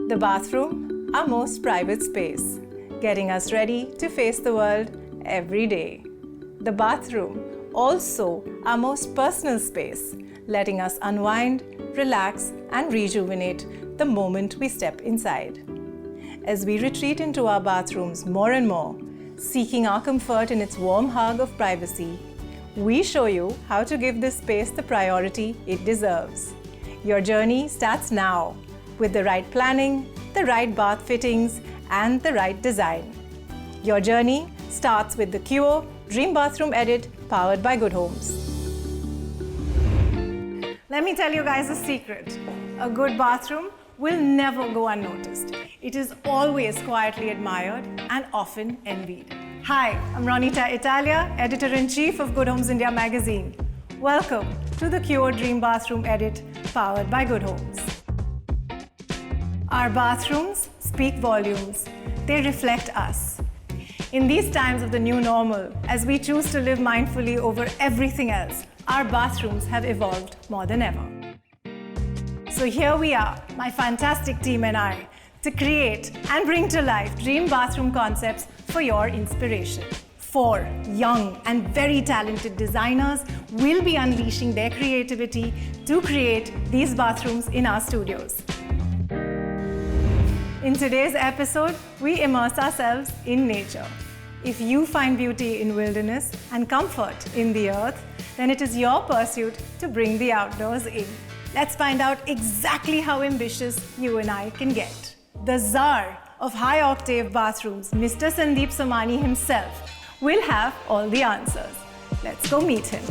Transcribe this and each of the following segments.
The bathroom, our most private space, getting us ready to face the world every day. The bathroom, also our most personal space, letting us unwind, relax, and rejuvenate the moment we step inside. As we retreat into our bathrooms more and more, seeking our comfort in its warm hug of privacy, we show you how to give this space the priority it deserves. Your journey starts now with the right planning, the right bath fittings, and the right design. Your journey starts with the Queo Dream Bathroom Edit powered by GoodHomes. Let me tell you guys a secret. A good bathroom will never go unnoticed. It is always quietly admired and often envied. Hi, I'm Ronita Italia, Editor-in-Chief of GoodHomes India magazine. Welcome to the Queo Dream Bathroom Edit powered by GoodHomes. Our bathrooms speak volumes. They reflect us. In these times of the new normal, as we choose to live mindfully over everything else, our bathrooms have evolved more than ever. So here we are, my fantastic team and I, to create and bring to life dream bathroom concepts for your inspiration. 4 young and very talented designers will be unleashing their creativity to create these bathrooms in our studios. In today's episode, we immerse ourselves in nature. If you find beauty in wilderness and comfort in the earth, then it is your pursuit to bring the outdoors in. Let's find out exactly how ambitious you and I can get. The czar of high-octave bathrooms, Mr. Sandeep Khosla himself, will have all the answers. Let's go meet him.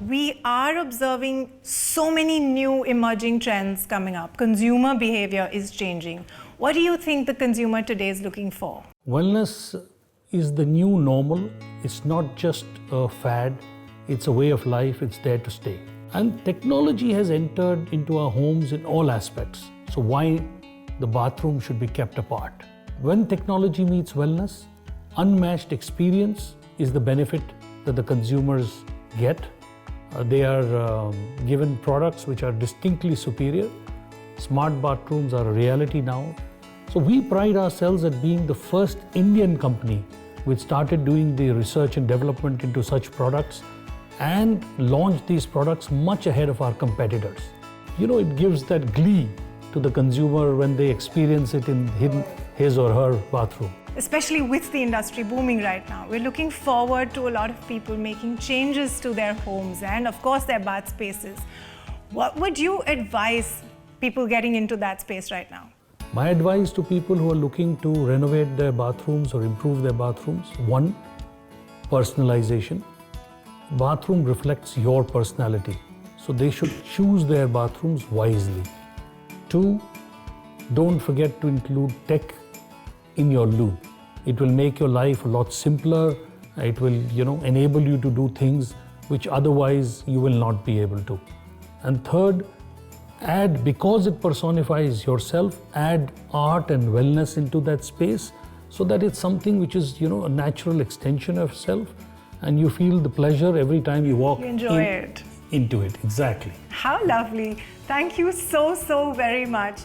We are observing so many new emerging trends coming up. Consumer behavior is changing. What do you think the consumer today is looking for? Wellness is the new normal. It's not just a fad, it's a way of life, it's there to stay. And technology has entered into our homes in all aspects. So why the bathroom should be kept apart? When technology meets wellness, unmatched experience is the benefit that the consumers get. They are given products which are distinctly superior. Smart bathrooms are a reality now. So we pride ourselves at being the first Indian company which started doing the research and development into such products and launched these products much ahead of our competitors. You know, it gives that glee to the consumer when they experience it in his or her bathroom. Especially with the industry booming right now, we're looking forward to a lot of people making changes to their homes and of course their bath spaces. What would you advise people getting into that space right now? My advice to people who are looking to renovate their bathrooms or improve their bathrooms: 1, personalization. Bathroom reflects your personality, so they should choose their bathrooms wisely. 2, don't forget to include tech in your loo. It will make your life a lot simpler. It will, enable you to do things which otherwise you will not be able to. And 3rd, add, because it personifies yourself, add art and wellness into that space so that it's something which is, a natural extension of self, and you feel the pleasure every time you walk into it. Exactly. How lovely. Thank you so very much.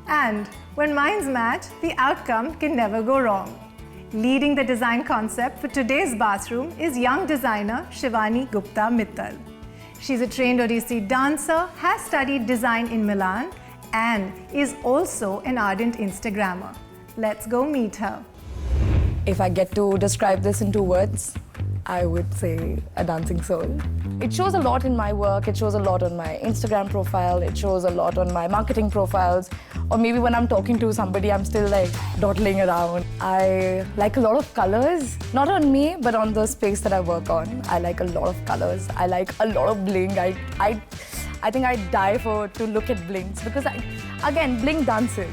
And when minds match, the outcome can never go wrong. Leading the design concept for today's bathroom is young designer Shivani Gupta Mittal. She's a trained Odissi dancer, has studied design in Milan, and is also an ardent Instagrammer. Let's go meet her. If I get to describe this in 2 words, I would say a dancing soul. It shows a lot in my work, it shows a lot on my Instagram profile, it shows a lot on my marketing profiles, or maybe when I'm talking to somebody, I'm still like dawdling around. I like a lot of colors, not on me, but on the space that I work on. I like a lot of colors, I like a lot of bling. I think I die to look at blings because, again, bling dances.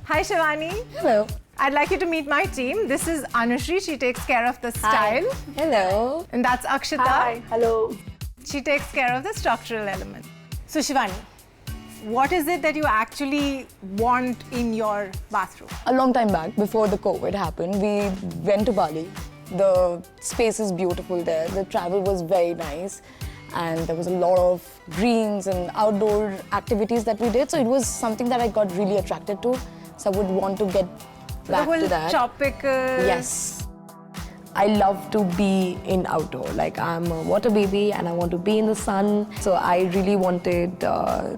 Hi Shivani. Hello. I'd like you to meet my team. This is Anushri, she takes care of the style. Hi. Hello. And that's Akshita. Hi. Hello. She takes care of the structural element. So Shivani, what is it that you actually want in your bathroom? A long time back, before the COVID happened, we went to Bali. The space is beautiful there. The travel was very nice. and there was a lot of greens and outdoor activities that we did. So it was something that I got really attracted to. So I would want to get back the whole to that. tropical. Yes. I love to be in outdoor. Like, I'm a water baby and I want to be in the sun. So I really wanted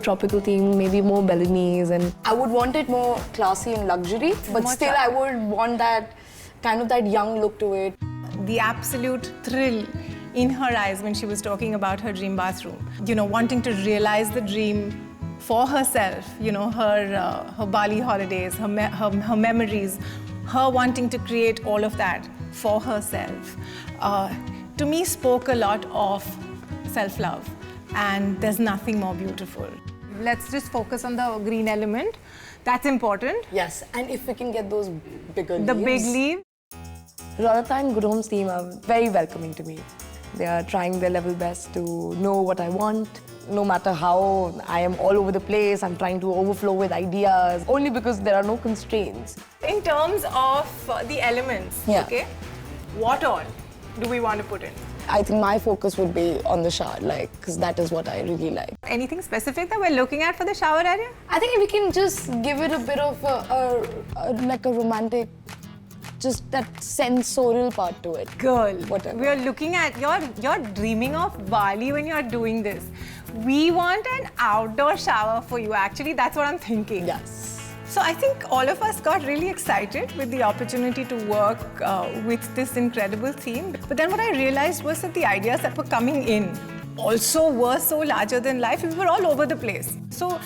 tropical theme, maybe more Balinese, and I would want it more classy and luxury, but More still I would want that kind of that young look to it. The absolute thrill in her eyes when she was talking about her dream bathroom. You know, wanting to realize the dream for herself. You know, her Bali holidays, her memories, her wanting to create all of that for herself, to me spoke a lot of self-love, and there's nothing more beautiful. Let's just focus on the green element. That's important. Yes, and if we can get those bigger leaves. The big leaf. Radha and GoodHomes team are very welcoming to me. They are trying their level best to know what I want. No matter how I am all over the place, I'm trying to overflow with ideas, only because there are no constraints. In terms of the elements, Yeah. okay, what all do we want to put in? I think my focus would be on the shower, like, because that is what I really like. Anything specific that we're looking at for the shower area? I think we can just give it a bit of like a romantic, just that sensorial part to it. Girl, Whatever. we are looking at, you're dreaming of Bali when you're doing this. We want an outdoor shower for you. Actually, that's what I'm thinking. Yes. So I think all of us got really excited with the opportunity to work with this incredible theme. But then what I realized was that the ideas that were coming in also were so larger than life. We were all over the place. So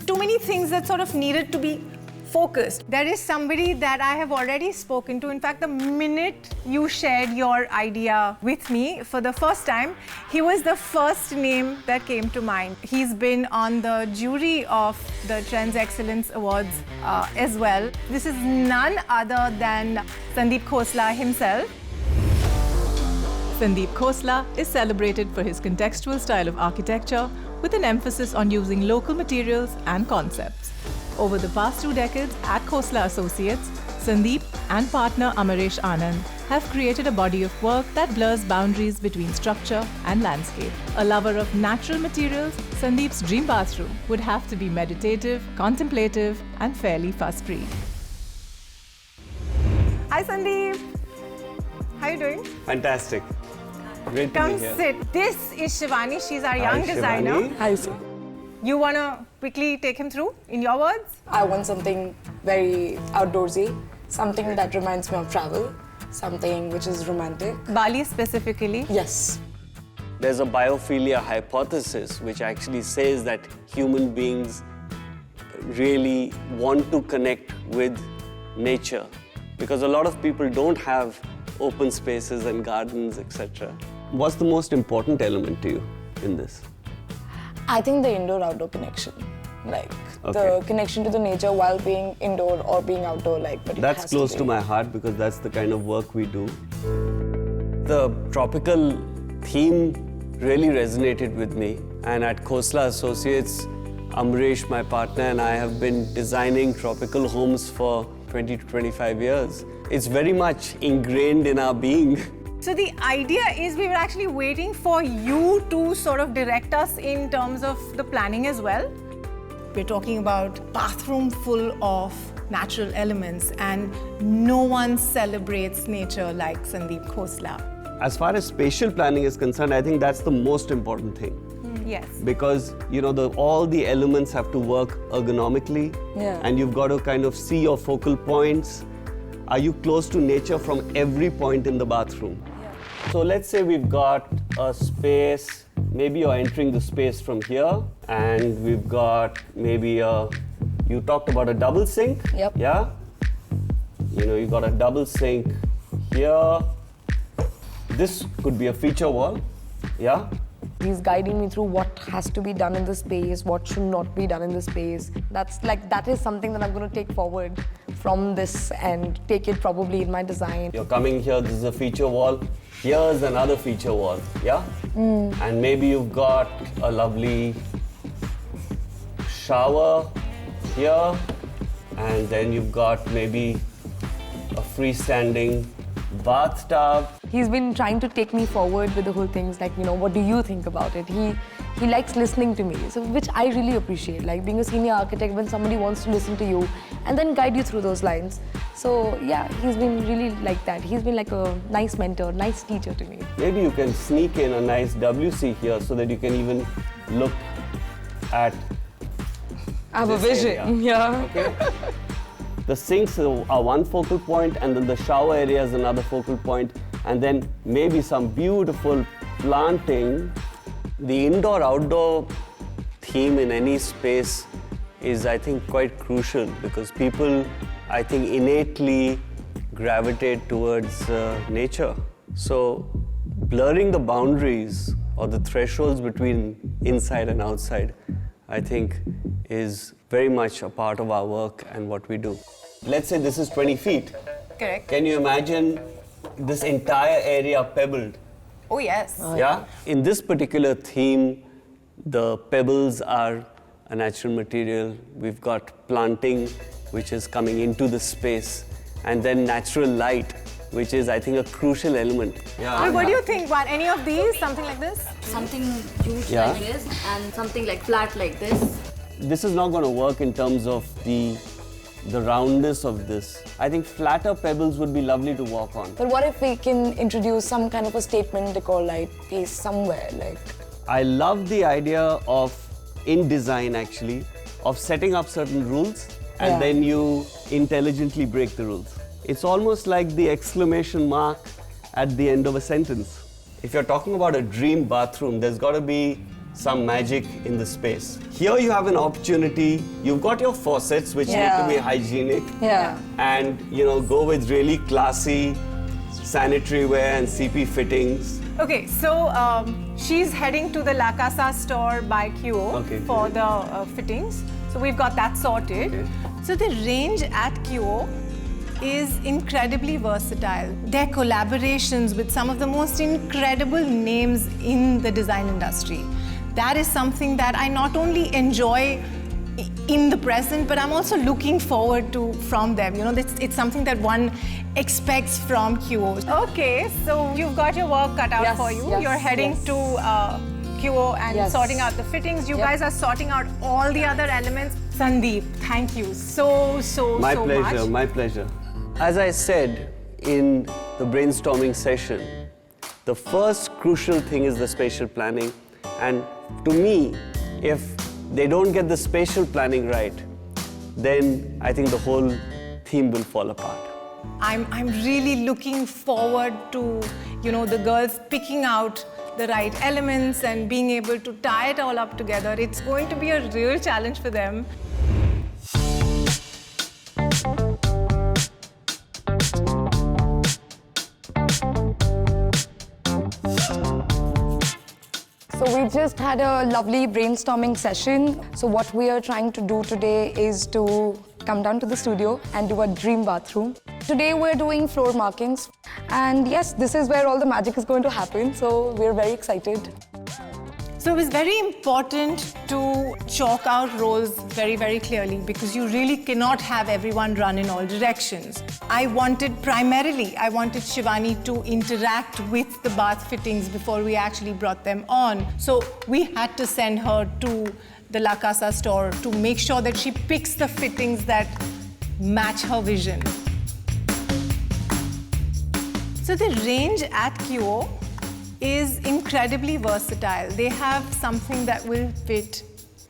too many things that sort of needed to be focused. There is somebody that I have already spoken to. In fact, the minute you shared your idea with me for the first time, he was the first name that came to mind. He's been on the jury of the Trends Excellence Awards as well. This is none other than Sandeep Khosla himself. Sandeep Khosla is celebrated for his contextual style of architecture with an emphasis on using local materials and concepts. Over the past 2 decades at Khosla Associates, Sandeep and partner Amaresh Anand have created a body of work that blurs boundaries between structure and landscape. A lover of natural materials, Sandeep's dream bathroom would have to be meditative, contemplative, and fairly fuss-free. Hi, Sandeep. How are you doing? Fantastic. Great to Come be here. sit. This is Shivani. She's our young Hi, designer. Shivani. Hi, sir. You want to quickly take him through in your words? I want something very outdoorsy, something that reminds me of travel, something which is romantic. Bali specifically. Yes. There's a biophilia hypothesis which actually says that human beings really want to connect with nature because a lot of people don't have open spaces and gardens, etc. What's the most important element to you in this? I think the indoor-outdoor connection. Like, Okay. the connection to the nature while being indoor or being outdoor, like, but it That's has close to to be. my heart because that's the kind of work we do. The tropical theme really resonated with me, and at Khosla Associates, Amresh, my partner, and I have been designing tropical homes for 20 to 25 years. It's very much ingrained in our being. So the idea is we were actually waiting for you to sort of direct us in terms of the planning as well. We're talking about bathroom full of natural elements, and no one celebrates nature like Sandeep Khosla. As far as spatial planning is concerned, I think that's the most important thing. Yes. Because all the elements have to work ergonomically, Yeah. and you've got to kind of see your focal points. Are you close to nature from every point in the bathroom? So let's say we've got a space, maybe you're entering the space from here, and we've got maybe you talked about a double sink. Yep. Yeah? You've got a double sink here. This could be a feature wall. Yeah? He's guiding me through what has to be done in the space, what should not be done in the space. That is something that I'm going to take forward from this and take it probably in my design. You're coming here, this is a feature wall. Here's another feature wall, yeah? And maybe you've got a lovely shower here, and then you've got maybe a freestanding bathtub. He's been trying to take me forward with the whole things, like, what do you think about it? He likes listening to me, so which I really appreciate. Like being a senior architect, when somebody wants to listen to you and then guide you through those lines. So yeah, he's been really like that. He's been like a nice mentor, nice teacher to me. Maybe you can sneak in a nice WC here so that you can even look at. I have a vision. Area. Yeah. Okay. The sinks are one focal point, and then the shower area is another focal point, and then maybe some beautiful planting. The indoor-outdoor theme in any space is, I think, quite crucial because people, I think, innately gravitate towards nature. So blurring the boundaries or the thresholds between inside and outside, I think, is very much a part of our work and what we do. Let's say this is 20 feet. Correct. Can you imagine this entire area pebbled? Oh, yes. Yeah? In this particular theme, the pebbles are a natural material. We've got planting, which is coming into the space, and then natural light, which is, I think, a crucial element. Yeah. What do you think? What, any of these? Something like this? Something huge Yeah. like this and something like flat like this. This is not going to work in terms of the roundness of this. I think flatter pebbles would be lovely to walk on. But what if we can introduce some kind of a statement decor light piece somewhere, like? I love the idea of, in design actually, of setting up certain rules and then you intelligently break the rules. It's almost like the exclamation mark at the end of a sentence. If you're talking about a dream bathroom, there's got to be some magic in the space. Here you have an opportunity. You've got your faucets, which need to be hygienic. Yeah. And, go with really classy sanitary ware and CP fittings. Okay, so she's heading to the La Casa store by Queo for the fittings. So we've got that sorted. Okay. So the range at Queo is incredibly versatile. Their collaborations with some of the most incredible names in the design industry. That is something that I not only enjoy in the present, but I'm also looking forward to from them. It's something that one expects from Queo. Okay, so you've got your work cut out for you. You're heading to Queo and sorting out the fittings. You guys are sorting out all the other elements. Sandeep, thank you so My much. pleasure, my pleasure. As I said in the brainstorming session, the first crucial thing is the spatial planning. And to me, if they don't get the spatial planning right, then I think the whole theme will fall apart. I'm really looking forward to, the girls picking out the right elements and being able to tie it all up together. It's going to be a real challenge for them. So we just had a lovely brainstorming session. So what we are trying to do today is to come down to the studio and do a dream bathroom. Today we're doing floor markings. And yes, this is where all the magic is going to happen. So we're very excited. So it was very important to chalk out roles very, very clearly because you really cannot have everyone run in all directions. I wanted Shivani to interact with the bath fittings before we actually brought them on. So we had to send her to the La Casa store to make sure that she picks the fittings that match her vision. So the range at Queo is incredibly versatile. They have something that will fit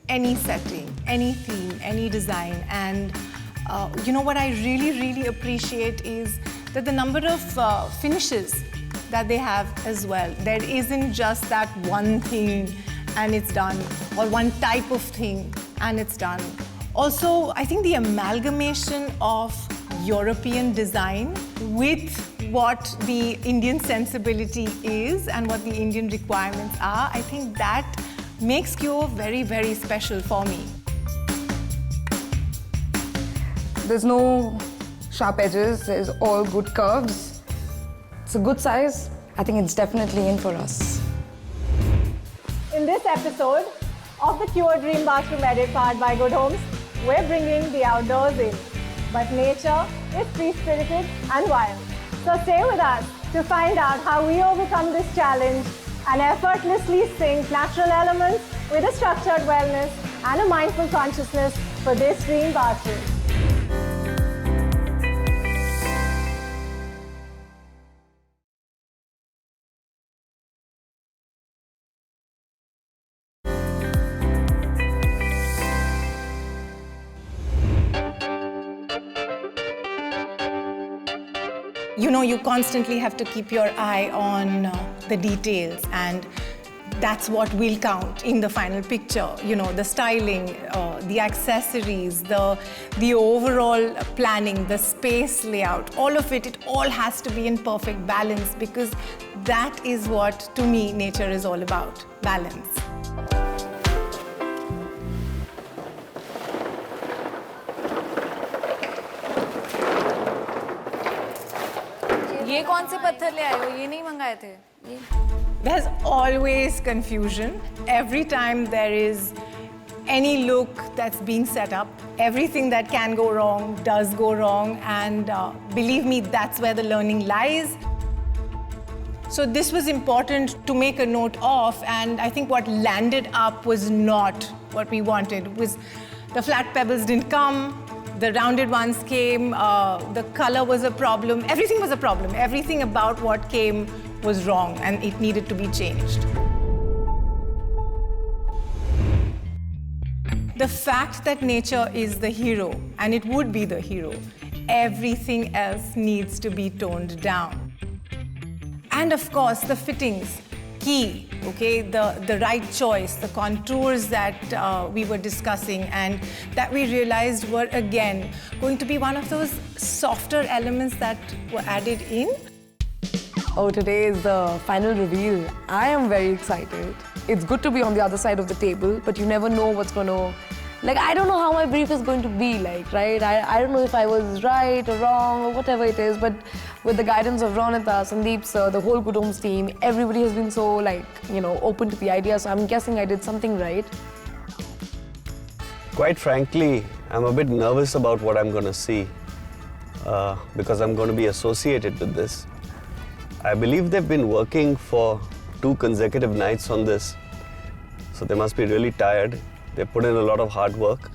any setting, any theme, any design. And what I really, really appreciate is that the number of finishes that they have as well. There isn't just that one thing and it's done, or one type of thing and it's done. Also, I think the amalgamation of European design with what the Indian sensibility is and what the Indian requirements are, I think that makes Queo very, very special for me. There's no sharp edges, there's all good curves. It's a good size. I think it's definitely in for us. In this episode of the Queo Dream Bathroom Edit powered by GoodHomes, we're bringing the outdoors in. But nature is free-spirited and wild. So stay with us to find out how we overcome this challenge and effortlessly sync natural elements with a structured wellness and a mindful consciousness for this dream bathroom. You know, you constantly have to keep your eye on the details, and that's what will count in the final picture. You know, the styling, the accessories, the overall planning, the space layout, all of it, it all has to be in perfect balance, because that is what, to me, nature is all about, balance. ये कौन से पत्थर ले आए हो? ये नहीं मंगाए थे? ये? There's always confusion. Every time there is any look that's being set up, everything that can go wrong does go wrong, and believe me, that's where the learning lies. So this was important to make a note of, and I think what landed up was not what we wanted. It was the flat pebbles didn't come, the rounded ones came, the color was a problem, everything was a problem. Everything about what came was wrong, and it needed to be changed. The fact that nature is the hero, and it would be the hero, everything else needs to be toned down. And of course, the fittings, key, okay? The right choice, the contours that we were discussing and that we realized were, again, going to be one of those softer elements that were added in. Oh, today is the final reveal. I am very excited. It's good to be on the other side of the table, but you never know what's going to... Like, I don't know how my brief is going to be like, right? I don't know if I was right or wrong or whatever it is, but with the guidance of Ronita, Sandeep sir, the whole GoodHomes team, everybody has been so, like, you know, open to the idea, so I'm guessing I did something right. Quite frankly, I'm a bit nervous about what I'm going to see because I'm going to be associated with this. I believe they've been working for 2 consecutive nights on this, so they must be really tired. They put in a lot of hard work.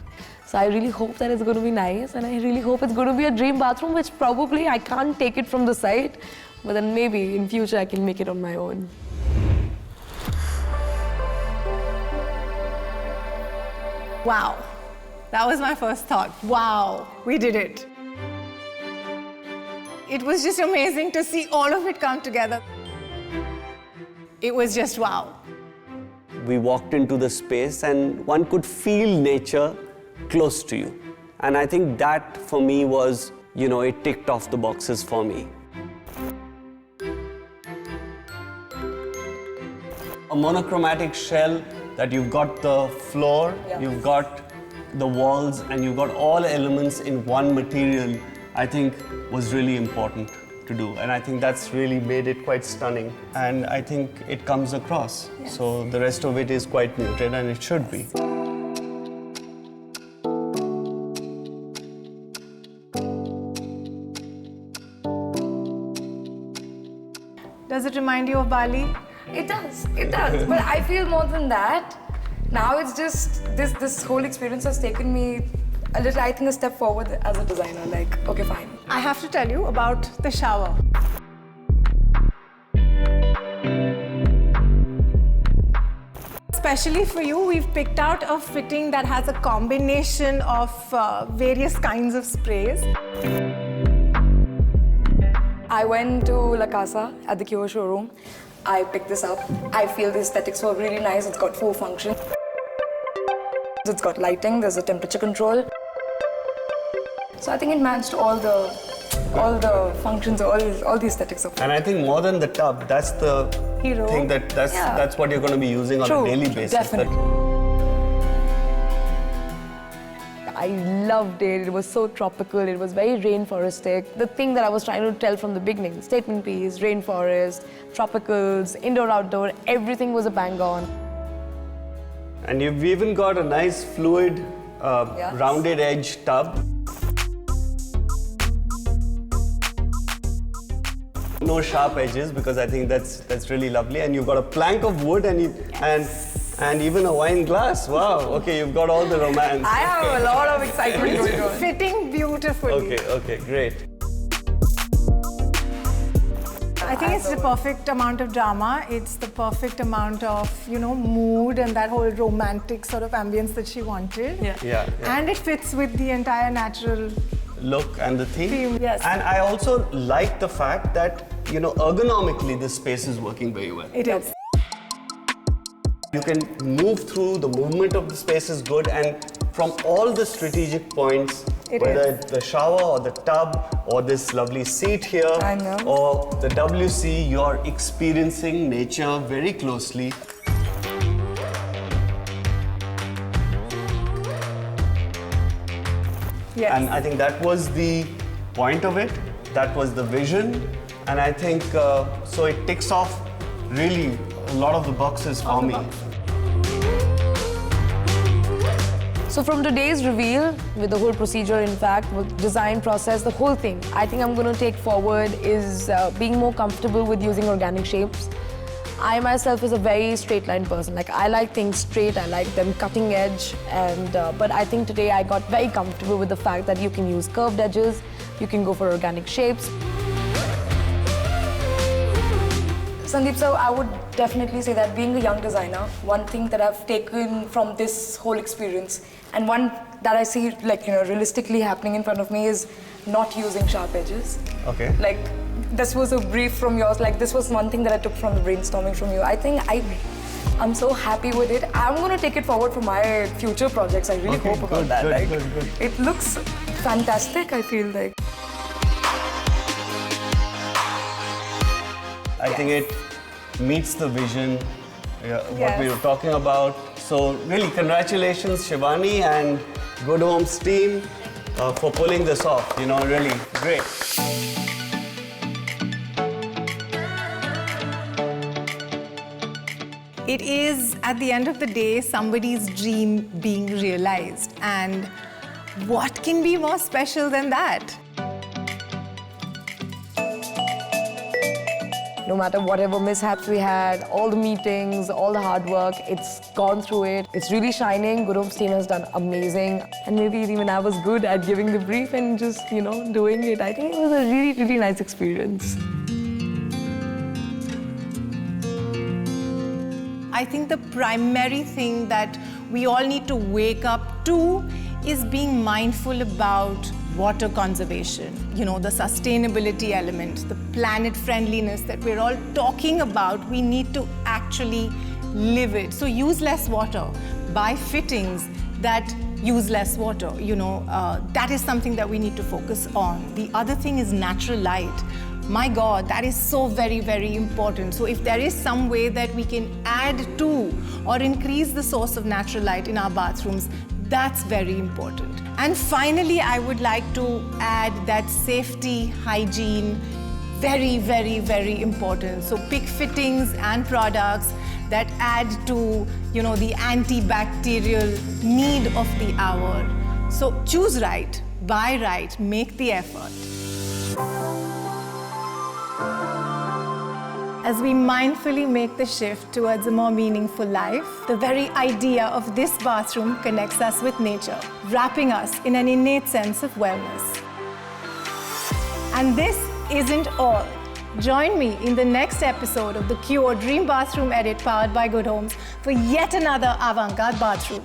So I really hope that it's going to be nice, and I really hope it's going to be a dream bathroom, which probably I can't take it from the site, but then maybe in future I can make it on my own. Wow, that was my first thought. Wow, we did it. It was just amazing to see all of it come together. It was just wow. We walked into the space and one could feel nature close to you. And I think that for me was, you know, it ticked off the boxes for me. A monochromatic shell that you've got the floor, you've got the walls, and you've got all elements in one material, I think was really important to do. And I think that's really made it quite stunning. And I think it comes across. Yes. So the rest of it is quite muted, and it should be. Does it remind you of Bali? It does, but I feel more than that. Now it's just, this whole experience has taken me a little, I think, a step forward as a designer. Like, okay, fine. I have to tell you about the shower. Especially for you, we've picked out a fitting that has a combination of various kinds of sprays. I went to La Casa at the Queo showroom. I picked this up. I feel the aesthetics were really nice. It's got 4 functions. It's got lighting, there's a temperature control. So I think it matched all the functions, all the aesthetics of it. And I think more than the tub, that's the hero thing that's what you're going to be using on a daily basis. Definitely. I loved it. It was so tropical. It was very rainforestic. The thing that I was trying to tell from the beginning, statement piece, rainforest, tropicals, indoor, outdoor, everything was a bang on. And you've even got a nice fluid, rounded edge tub. no sharp edges, because I think that's really lovely. And you've got a plank of wood and even a wine glass. Wow. Okay, you've got all the romance. I have a lot of excitement going on. Fitting beautifully. Okay, great. I think it's the perfect amount of drama. It's the perfect amount of, mood and that whole romantic sort of ambience that she wanted. Yeah. And it fits with the entire natural Look and the theme. Yes. And I also like the fact that, ergonomically this space is working very well. It is. You can move through, the movement of the space is good, and from all the strategic points, whether it's the shower or the tub or this lovely seat here I know. or the WC, you're experiencing nature very closely. Yes. And I think that was the point of it, that was the vision, and I think so it ticks off really a lot of the boxes for me. So from today's reveal, with the whole procedure, in fact, with design process, the whole thing, I think I'm going to take forward is being more comfortable with using organic shapes. I myself is a very straight line person. Like, I like things straight, I like them cutting edge, and but I think today I got very comfortable with the fact that you can use curved edges, you can go for organic shapes. Sandeep, so I would definitely say that being a young designer, one thing that I've taken from this whole experience, and one that I see realistically happening in front of me, is not using sharp edges. Okay. Like, this was a brief from yours, like this was one thing that I took from the brainstorming from you. I think I'm so happy with it. I'm going to take it forward for my future projects. I really hope about that. Good. It looks fantastic, I feel like. I think it meets the vision, what we were talking about. So really, congratulations, Shivani and GoodHomes team for pulling this off. Really great. It is, at the end of the day, somebody's dream being realized. And what can be more special than that? No matter whatever mishaps we had, all the meetings, all the hard work, it's gone through it. It's really shining. GoodHomes team has done amazing. And maybe even I was good at giving the brief and just, doing it. I think it was a really, really nice experience. I think the primary thing that we all need to wake up to is being mindful about water conservation, the sustainability element, the planet friendliness that we're all talking about. We need to actually live it. So use less water, buy fittings that use less water. That is something that we need to focus on. The other thing is natural light. My God, that is so very, very important. So if there is some way that we can add to or increase the source of natural light in our bathrooms, that's very important. And finally, I would like to add that safety, hygiene, very, very, very important. So pick fittings and products that add to, the antibacterial need of the hour. So choose right, buy right, make the effort. As we mindfully make the shift towards a more meaningful life, the very idea of this bathroom connects us with nature, wrapping us in an innate sense of wellness. And this isn't all. Join me in the next episode of the Queo Dream Bathroom edit powered by GoodHomes for yet another avant-garde bathroom.